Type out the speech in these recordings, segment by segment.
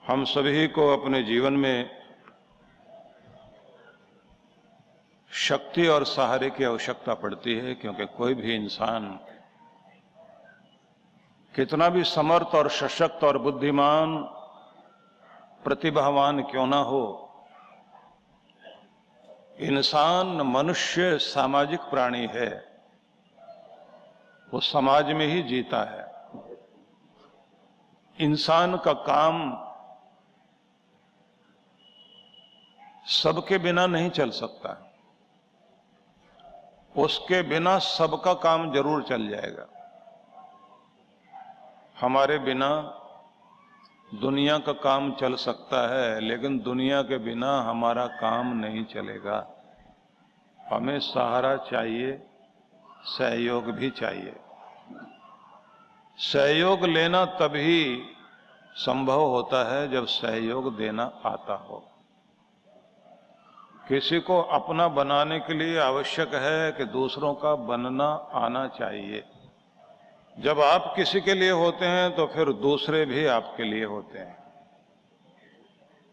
हम सभी को अपने जीवन में शक्ति और सहारे की आवश्यकता पड़ती है, क्योंकि कोई भी इंसान कितना भी समर्थ और सशक्त और बुद्धिमान, प्रतिभावान क्यों ना हो, इंसान मनुष्य सामाजिक प्राणी है। वो समाज में ही जीता है। इंसान का काम सबके बिना नहीं चल सकता। उसके बिना सबका काम जरूर चल जाएगा। हमारे बिना दुनिया का काम चल सकता है, लेकिन दुनिया के बिना हमारा काम नहीं चलेगा। हमें सहारा चाहिए, सहयोग भी चाहिए। सहयोग लेना तभी संभव होता है जब सहयोग देना आता हो। किसी को अपना बनाने के लिए आवश्यक है कि दूसरों का बनना आना चाहिए। जब आप किसी के लिए होते हैं तो फिर दूसरे भी आपके लिए होते हैं।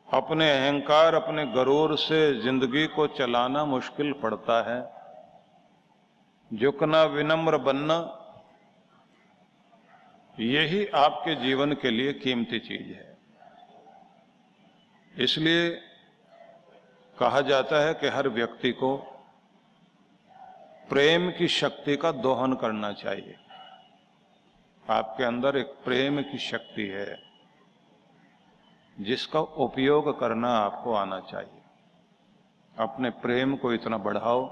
अपने अहंकार, अपने गरूर से जिंदगी को चलाना मुश्किल पड़ता है। झुकना, विनम्र बनना, यही आपके जीवन के लिए कीमती चीज है। इसलिए कहा जाता है कि हर व्यक्ति को प्रेम की शक्ति का दोहन करना चाहिए। आपके अंदर एक प्रेम की शक्ति है, जिसका उपयोग करना आपको आना चाहिए। अपने प्रेम को इतना बढ़ाओ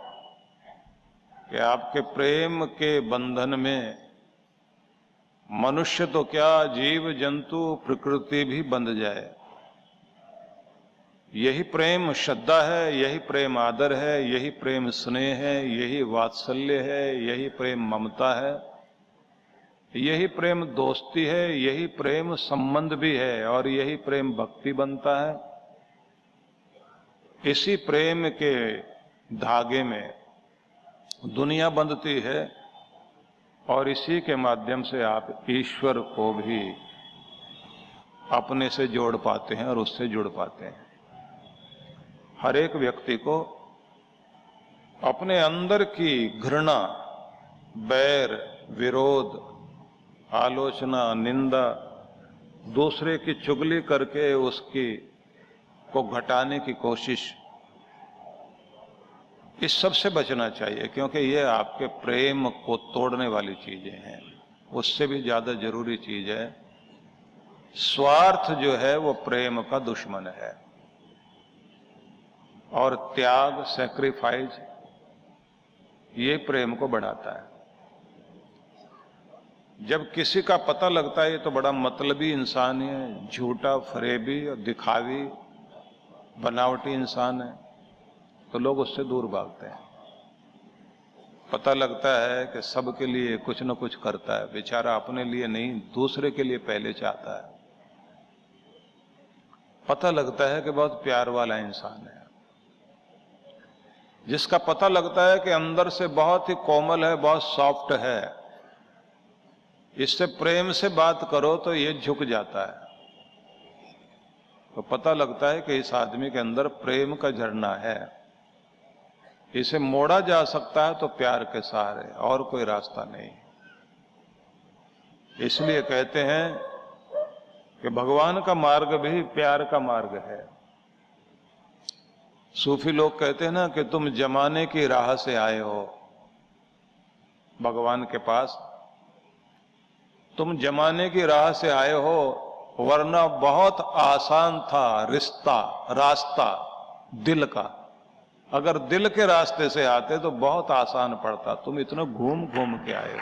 कि आपके प्रेम के बंधन में मनुष्य तो क्या, जीव जंतु प्रकृति भी बंध जाए। यही प्रेम श्रद्धा है, यही प्रेम आदर है, यही प्रेम स्नेह है, यही वात्सल्य है, यही प्रेम ममता है, यही प्रेम दोस्ती है, यही प्रेम संबंध भी है, और यही प्रेम भक्ति बनता है। इसी प्रेम के धागे में दुनिया बंधती है, और इसी के माध्यम से आप ईश्वर को भी अपने से जोड़ पाते हैं और उससे जुड़ पाते हैं। हर एक व्यक्ति को अपने अंदर की घृणा, बैर, विरोध, आलोचना, निंदा, दूसरे की चुगली करके उसकी को घटाने की कोशिश, इस सब से बचना चाहिए, क्योंकि ये आपके प्रेम को तोड़ने वाली चीजें हैं। उससे भी ज्यादा जरूरी चीज है स्वार्थ, जो है वो प्रेम का दुश्मन है। और त्याग, सैक्रिफाइस, ये प्रेम को बढ़ाता है। जब किसी का पता लगता है ये तो बड़ा मतलबी इंसान है, झूठा, फरेबी और दिखावी, बनावटी इंसान है, तो लोग उससे दूर भागते हैं। पता लगता है कि सबके लिए कुछ न कुछ करता है, बेचारा अपने लिए नहीं, दूसरे के लिए पहले चाहता है। पता लगता है कि बहुत प्यार वाला इंसान है। जिसका पता लगता है कि अंदर से बहुत ही कोमल है, बहुत सॉफ्ट है, इससे प्रेम से बात करो तो ये झुक जाता है। तो पता लगता है कि इस आदमी के अंदर प्रेम का झरना है, इसे मोड़ा जा सकता है तो प्यार के सहारे, और कोई रास्ता नहीं। इसलिए कहते हैं कि भगवान का मार्ग भी प्यार का मार्ग है। सूफी लोग कहते हैं ना कि तुम जमाने की राह से आए हो भगवान के पास, तुम जमाने की राह से आए हो, वरना बहुत आसान था रास्ता दिल का। अगर दिल के रास्ते से आते तो बहुत आसान पड़ता। तुम इतना घूम घूम के आए हो,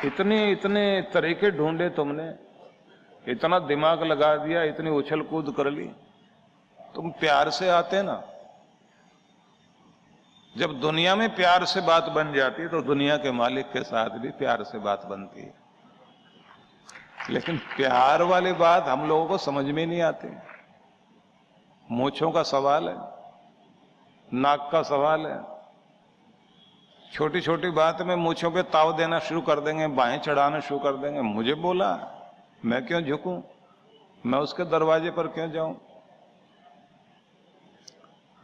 इतने तरीके ढूंढे तुमने, इतना दिमाग लगा दिया, इतनी उछल कूद कर ली। तुम प्यार से आते ना। जब दुनिया में प्यार से बात बन जाती है तो दुनिया के मालिक के साथ भी प्यार से बात बनती है। लेकिन प्यार वाली बात हम लोगों को समझ में नहीं आती। मूंछों का सवाल है, नाक का सवाल है। छोटी छोटी बात में मूंछों पे ताव देना शुरू कर देंगे, बाहें चढ़ाना शुरू कर देंगे। मुझे बोला, मैं क्यों झुकूं, मैं उसके दरवाजे पर क्यों जाऊं।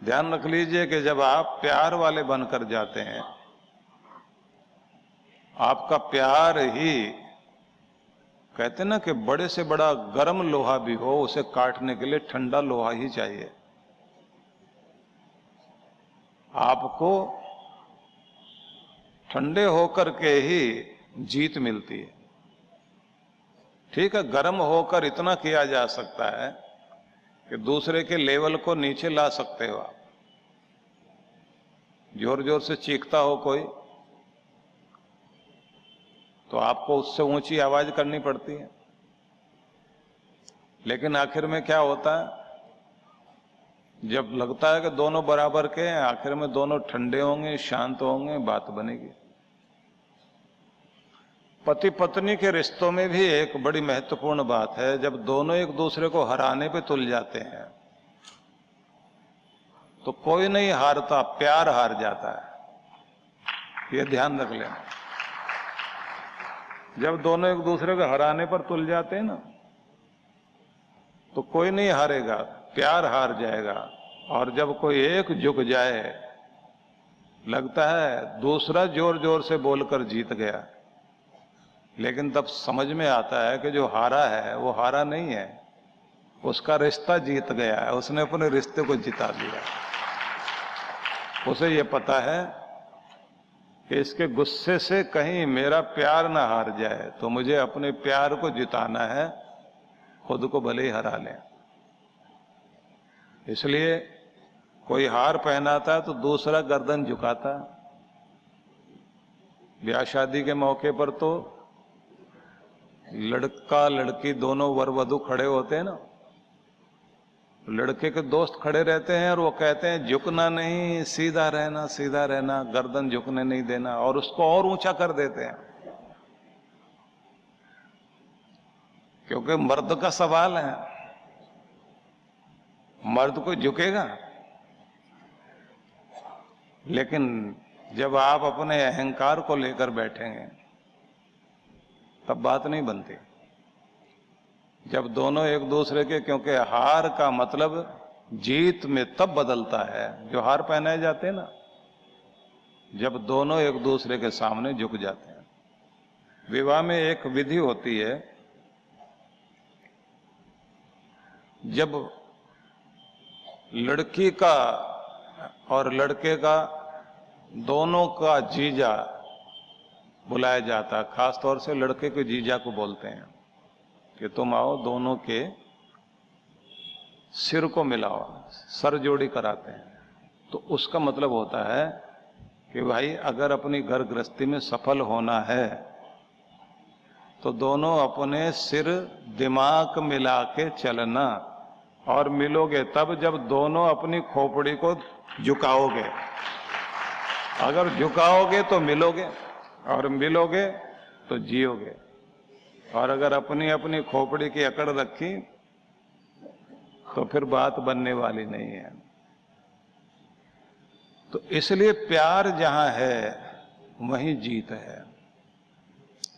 ध्यान रख लीजिए कि जब आप प्यार वाले बनकर जाते हैं, आपका प्यार ही, कहते हैं ना कि बड़े से बड़ा गर्म लोहा भी हो, उसे काटने के लिए ठंडा लोहा ही चाहिए। आपको ठंडे होकर के ही जीत मिलती है। ठीक है, गर्म होकर इतना किया जा सकता है कि दूसरे के लेवल को नीचे ला सकते हो आप। जोर जोर से चीखता हो कोई, तो आपको उससे ऊंची आवाज करनी पड़ती है। लेकिन आखिर में क्या होता है, जब लगता है कि दोनों बराबर के हैं, आखिर में दोनों ठंडे होंगे, शांत होंगे, बात बनेगी। पति पत्नी के रिश्तों में भी एक बड़ी महत्वपूर्ण बात है, जब दोनों एक दूसरे को हराने पे तुल जाते हैं तो कोई नहीं हारता, प्यार हार जाता है। ये ध्यान रख लेना। जब दोनों एक दूसरे को हराने पर तुल जाते हैं ना, तो कोई नहीं हारेगा, प्यार हार जाएगा। और जब कोई एक झुक जाए, लगता है दूसरा जोर जोर से बोलकर जीत गया, लेकिन तब समझ में आता है कि जो हारा है वो हारा नहीं है, उसका रिश्ता जीत गया है, उसने अपने रिश्ते को जिता लिया। उसे ये पता है कि इसके गुस्से से कहीं मेरा प्यार ना हार जाए, तो मुझे अपने प्यार को जिताना है, खुद को भले ही हरा लें। इसलिए कोई हार पहनाता है तो दूसरा गर्दन झुकाता। ब्याह शादी के मौके पर तो लड़का लड़की दोनों वर वधू खड़े होते हैं ना, लड़के के दोस्त खड़े रहते हैं और वो कहते हैं झुकना नहीं, सीधा रहना, सीधा रहना, गर्दन झुकने नहीं देना, और उसको और ऊंचा कर देते हैं। क्योंकि मर्द का सवाल है, मर्द को झुकेगा। लेकिन जब आप अपने अहंकार को लेकर बैठेंगे तब बात नहीं बनती। जब दोनों एक दूसरे के, क्योंकि हार का मतलब जीत में तब बदलता है जो हार पहनाए जाते हैं ना, जब दोनों एक दूसरे के सामने झुक जाते हैं। विवाह में एक विधि होती है, जब लड़की का और लड़के का दोनों का जीजा बुलाया जाता है। खास तौर से लड़के के जीजा को बोलते हैं कि तुम आओ, दोनों के सिर को मिलाओ, सर जोड़ी कराते हैं। तो उसका मतलब होता है कि भाई अगर अपनी घर गृहस्थी में सफल होना है तो दोनों अपने सिर दिमाग मिला के चलना, और मिलोगे तब जब दोनों अपनी खोपड़ी को झुकाओगे। अगर झुकाओगे तो मिलोगे, और मिलोगे तो जियोगे। और अगर अपनी अपनी खोपड़ी की अकड़ रखी तो फिर बात बनने वाली नहीं है। तो इसलिए प्यार जहां है वहीं जीत है।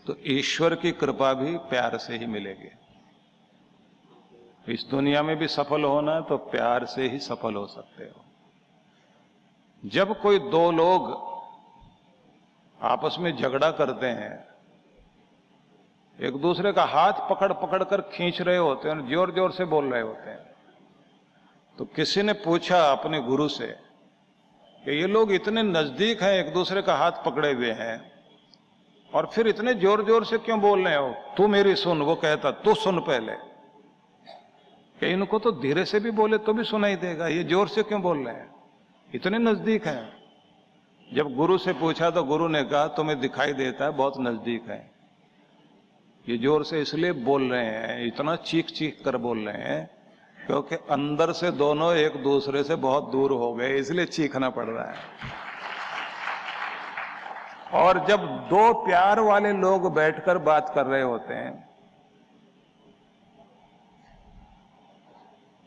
तो ईश्वर की कृपा भी प्यार से ही मिलेगी। इस दुनिया में भी सफल होना है तो प्यार से ही सफल हो सकते हो। जब कोई दो लोग आपस में झगड़ा करते हैं, एक दूसरे का हाथ पकड़ पकड़ कर खींच रहे होते हैं और जोर जोर से बोल रहे होते हैं, तो किसी ने पूछा अपने गुरु से कि ये लोग इतने नजदीक हैं, एक दूसरे का हाथ पकड़े हुए हैं, और फिर इतने जोर जोर से क्यों बोल रहे हो? तू मेरी सुन, वो कहता तू सुन पहले। कि इनको तो धीरे से भी बोले तो भी सुनाई देगा, ये जोर से क्यों बोल रहे हैं? इतने नजदीक हैं। जब गुरु से पूछा तो गुरु ने कहा तुम्हें दिखाई देता है बहुत नजदीक है, ये जोर से इसलिए बोल रहे हैं, इतना चीख चीख कर बोल रहे हैं क्योंकि अंदर से दोनों एक दूसरे से बहुत दूर हो गए, इसलिए चीखना पड़ रहा है। और जब दो प्यार वाले लोग बैठकर बात कर रहे होते हैं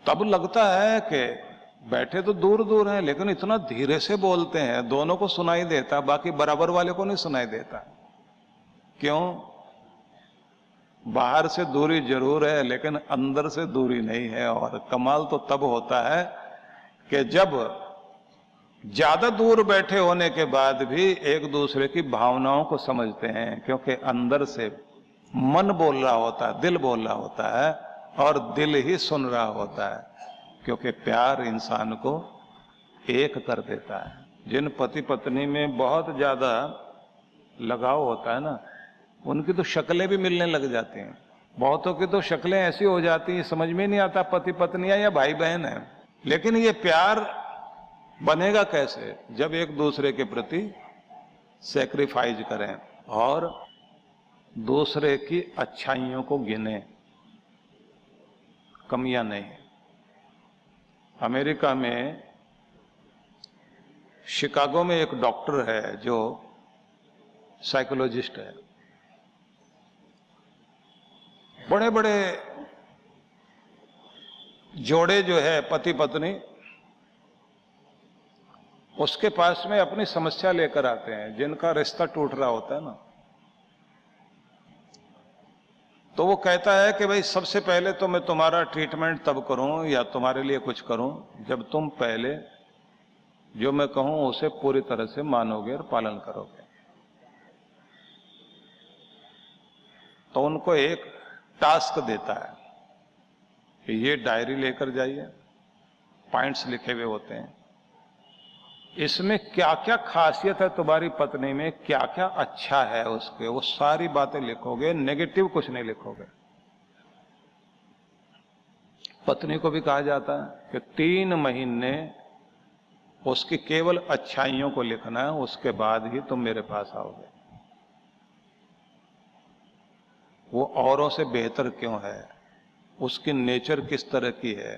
तब लगता है कि बैठे तो दूर दूर हैं लेकिन इतना धीरे से बोलते हैं, दोनों को सुनाई देता, बाकी बराबर वाले को नहीं सुनाई देता। क्यों? बाहर से दूरी जरूर है लेकिन अंदर से दूरी नहीं है। और कमाल तो तब होता है कि जब ज्यादा दूर बैठे होने के बाद भी एक दूसरे की भावनाओं को समझते हैं, क्योंकि अंदर से मन बोल रहा होता है, दिल बोल रहा होता है और दिल ही सुन रहा होता है, क्योंकि प्यार इंसान को एक कर देता है। जिन पति पत्नी में बहुत ज्यादा लगाव होता है ना, उनकी तो शक्लें भी मिलने लग जाती हैं। बहुतों की तो शक्लें ऐसी हो जाती हैं समझ में नहीं आता पति पत्नियां या भाई बहन है। लेकिन ये प्यार बनेगा कैसे? जब एक दूसरे के प्रति सैक्रिफाइस करें और दूसरे की अच्छाइयों को गिने, कमियां नहीं। अमेरिका में शिकागो में एक डॉक्टर है जो साइकोलॉजिस्ट है। बड़े बड़े जोड़े जो है पति पत्नी, उसके पास में अपनी समस्या लेकर आते हैं, जिनका रिश्ता टूट रहा होता है ना, तो वो कहता है कि भाई सबसे पहले तो मैं तुम्हारा ट्रीटमेंट तब करूं या तुम्हारे लिए कुछ करूं जब तुम पहले जो मैं कहूं उसे पूरी तरह से मानोगे और पालन करोगे। तो उनको एक टास्क देता है कि ये डायरी लेकर जाइए, पॉइंट्स लिखे हुए होते हैं, इसमें क्या क्या खासियत है तुम्हारी पत्नी में, क्या क्या अच्छा है उसके, वो सारी बातें लिखोगे, नेगेटिव कुछ नहीं लिखोगे। पत्नी को भी कहा जाता है कि 3 महीने उसकी केवल अच्छाइयों को लिखना है, उसके बाद ही तुम मेरे पास आओगे। वो औरों से बेहतर क्यों है, उसकी नेचर किस तरह की है,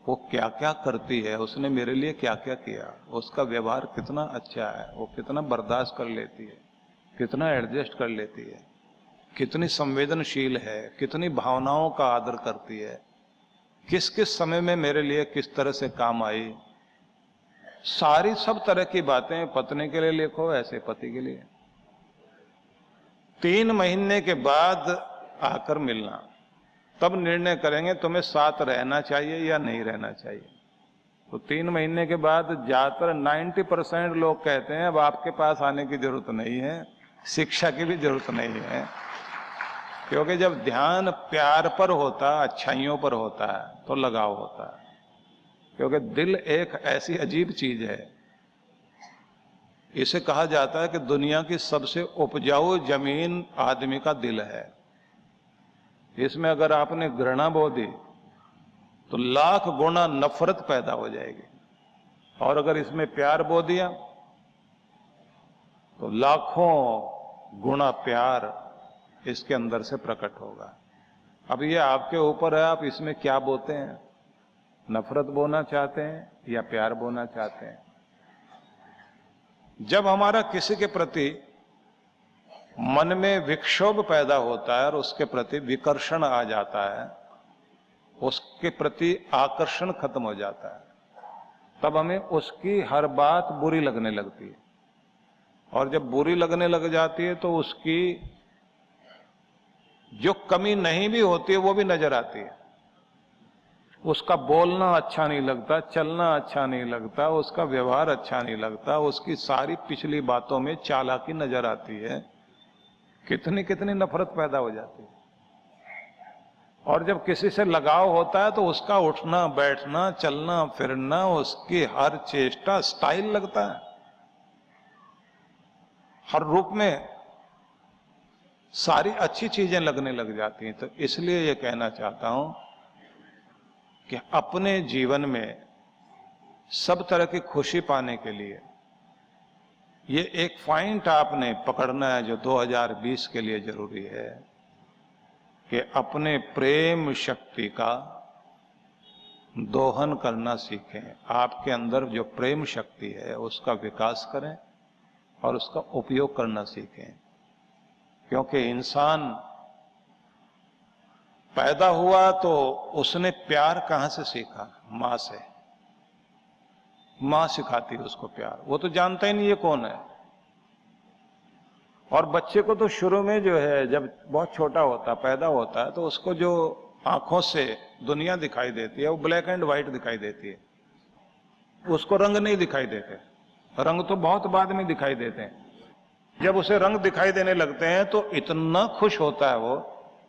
वो क्या क्या करती है, उसने मेरे लिए क्या क्या किया, उसका व्यवहार कितना अच्छा है, वो कितना बर्दाश्त कर लेती है, कितना एडजस्ट कर लेती है, कितनी संवेदनशील है, कितनी भावनाओं का आदर करती है, किस किस समय में मेरे लिए किस तरह से काम आई। सारी सब तरह की बातें पत्नी के लिए लिखो, ऐसे पति के लिए। 3 महीने के बाद आकर मिलना, तब निर्णय करेंगे तुम्हें साथ रहना चाहिए या नहीं रहना चाहिए। तो 3 महीने के बाद ज्यादातर 90% लोग कहते हैं अब आपके पास आने की जरूरत नहीं है, शिक्षा की भी जरूरत नहीं है, क्योंकि जब ध्यान प्यार पर होता, अच्छाइयों पर होता है तो लगाव होता है। क्योंकि दिल एक ऐसी अजीब चीज है, इसे कहा जाता है कि दुनिया की सबसे उपजाऊ जमीन आदमी का दिल है। इसमें अगर आपने घृणा बो दी तो लाख गुना नफरत पैदा हो जाएगी, और अगर इसमें प्यार बो दिया तो लाखों गुना प्यार इसके अंदर से प्रकट होगा। अब ये आपके ऊपर है, आप इसमें क्या बोते हैं, नफरत बोना चाहते हैं या प्यार बोना चाहते हैं। जब हमारा किसी के प्रति मन में विक्षोभ पैदा होता है और उसके प्रति विकर्षण आ जाता है, उसके प्रति आकर्षण खत्म हो जाता है, तब हमें उसकी हर बात बुरी लगने लगती है। और जब बुरी लगने लग जाती है तो उसकी जो कमी नहीं भी होती है वो भी नजर आती है। उसका बोलना अच्छा नहीं लगता, चलना अच्छा नहीं लगता, उसका व्यवहार अच्छा नहीं लगता, उसकी सारी पिछली बातों में चालाकी नजर आती है। कितनी कितनी नफरत पैदा हो जाती है। और जब किसी से लगाव होता है तो उसका उठना बैठना, चलना फिरना, उसकी हर चेष्टा स्टाइल लगता है, हर रूप में सारी अच्छी चीजें लगने लग जाती हैं। तो इसलिए ये कहना चाहता हूं कि अपने जीवन में सब तरह की खुशी पाने के लिए ये एक पॉइंट आपने पकड़ना है जो 2020 के लिए जरूरी है, कि अपने प्रेम शक्ति का दोहन करना सीखें। आपके अंदर जो प्रेम शक्ति है उसका विकास करें और उसका उपयोग करना सीखें। क्योंकि इंसान पैदा हुआ तो उसने प्यार कहां से सीखा? मां से। मां सिखाती है उसको प्यार, वो तो जानता ही नहीं ये कौन है। और बच्चे को तो शुरू में जो है, जब बहुत छोटा होता, पैदा होता है, तो उसको जो आंखों से दुनिया दिखाई देती है वो ब्लैक एंड व्हाइट दिखाई देती है, उसको रंग नहीं दिखाई देते। रंग तो बहुत बाद में दिखाई देते हैं। जब उसे रंग दिखाई देने लगते हैं तो इतना खुश होता है वो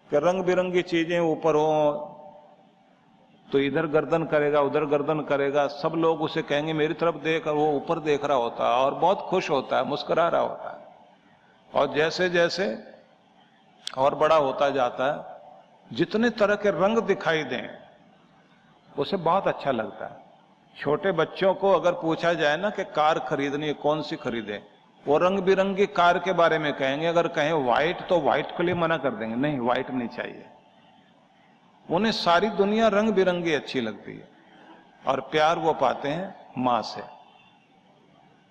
कि रंग बिरंगी चीजें ऊपर हो, तो इधर गर्दन करेगा, उधर गर्दन करेगा, सब लोग उसे कहेंगे मेरी तरफ देख, और वो ऊपर देख रहा होता है और बहुत खुश होता है, मुस्कुरा रहा होता है। और जैसे जैसे और बड़ा होता जाता है, जितने तरह के रंग दिखाई दें उसे बहुत अच्छा लगता है। छोटे बच्चों को अगर पूछा जाए ना कि कार खरीदनी है, कौन सी खरीदे, वो रंग बिरंगी कार के बारे में कहेंगे। अगर कहें व्हाइट तो व्हाइट के लिए मना कर देंगे, नहीं व्हाइट नहीं चाहिए। उन्हें सारी दुनिया रंग बिरंगी अच्छी लगती है। और प्यार वो पाते हैं मां से।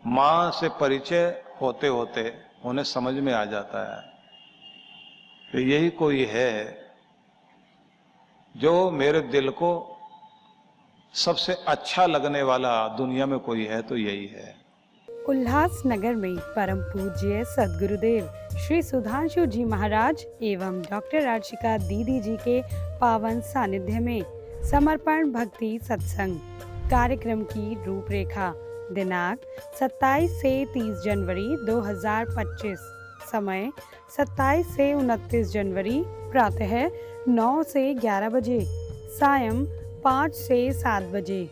मां से परिचय होते होते उन्हें समझ में आ जाता है कि यही कोई है जो मेरे दिल को सबसे अच्छा लगने वाला दुनिया में कोई है तो यही है। उल्लासनगर में परम पूज्य सद्गुरुदेव श्री सुधांशु जी महाराज एवं डॉक्टर अर्चिका दीदी जी के पावन सानिध्य में समर्पण भक्ति सत्संग कार्यक्रम की रूपरेखा। दिनांक 27 से 30 जनवरी 2025, समय 27 से 29 जनवरी, प्रातः 9 से 11 बजे, सायं 5 से 7 बजे।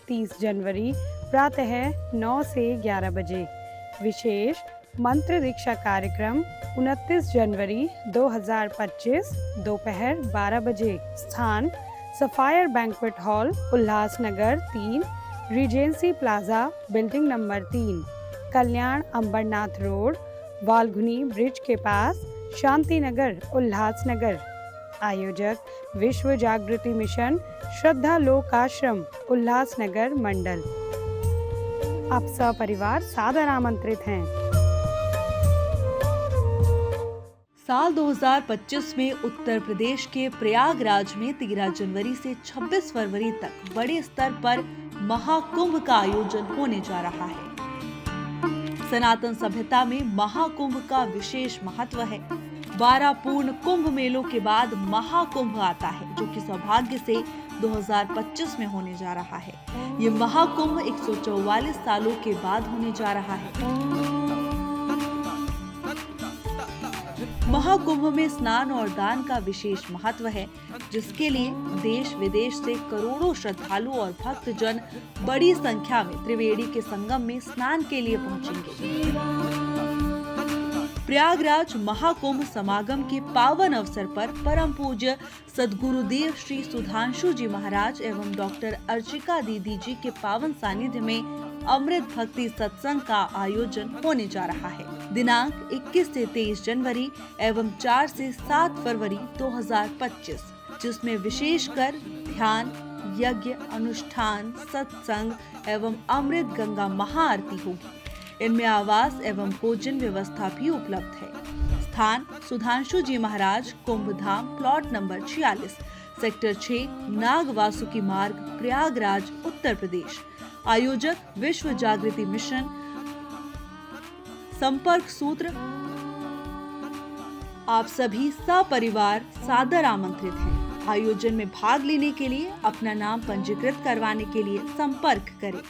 30 जनवरी प्रातः 9 से 11 बजे। विशेष मंत्र दीक्षा कार्यक्रम 29 जनवरी 2025, दोपहर 12 बजे। स्थान sapphire banquet hall, Ulhasnagar 3, Regency plaza, building number 3, कल्याण अंबरनाथ रोड, वालघुनी ब्रिज के पास, शांति नगर, उल्लासनगर। आयोजक विश्व जागृति मिशन, श्रद्धा लोक आश्रम, उल्लासनगर मंडल। आप सपरिवार सादर आमंत्रित हैं। साल 2025 में उत्तर प्रदेश के प्रयागराज में 13 जनवरी से 26 फरवरी तक बड़े स्तर पर महाकुंभ का आयोजन होने जा रहा है। सनातन सभ्यता में महाकुंभ का विशेष महत्व है। 12 पूर्ण कुंभ मेलों के बाद महाकुंभ आता है, जो कि सौभाग्य से 2025 में होने जा रहा है। ये महाकुंभ 144 सालों के बाद होने जा रहा है। महाकुंभ में स्नान और दान का विशेष महत्व है, जिसके लिए देश विदेश से करोड़ों श्रद्धालु और भक्तजन बड़ी संख्या में त्रिवेणी के संगम में स्नान के लिए पहुंचेंगे। प्रयागराज महाकुंभ समागम के पावन अवसर पर परम पूज्य सद्गुरुदेव श्री सुधांशु जी महाराज एवं डॉक्टर अर्चिका दीदी जी के पावन सानिध्य में अमृत भक्ति सत्संग का आयोजन होने जा रहा है। दिनांक 21 से 23 जनवरी एवं 4 से 7 फरवरी 2025, जिसमें विशेषकर ध्यान, यज्ञ, अनुष्ठान, सत्संग एवं अमृत गंगा महाआरती होगी। इनमें आवास एवं भोजन व्यवस्था भी उपलब्ध है। स्थान सुधांशु जी महाराज कुंभ धाम, प्लॉट नंबर 46, सेक्टर 6, नाग वासुकी मार्ग, प्रयागराज, उत्तर प्रदेश। आयोजक विश्व जागृति मिशन। संपर्क सूत्र। आप सभी सपरिवार सादर आमंत्रित हैं। आयोजन में भाग लेने के लिए अपना नाम पंजीकृत करवाने के लिए संपर्क करें।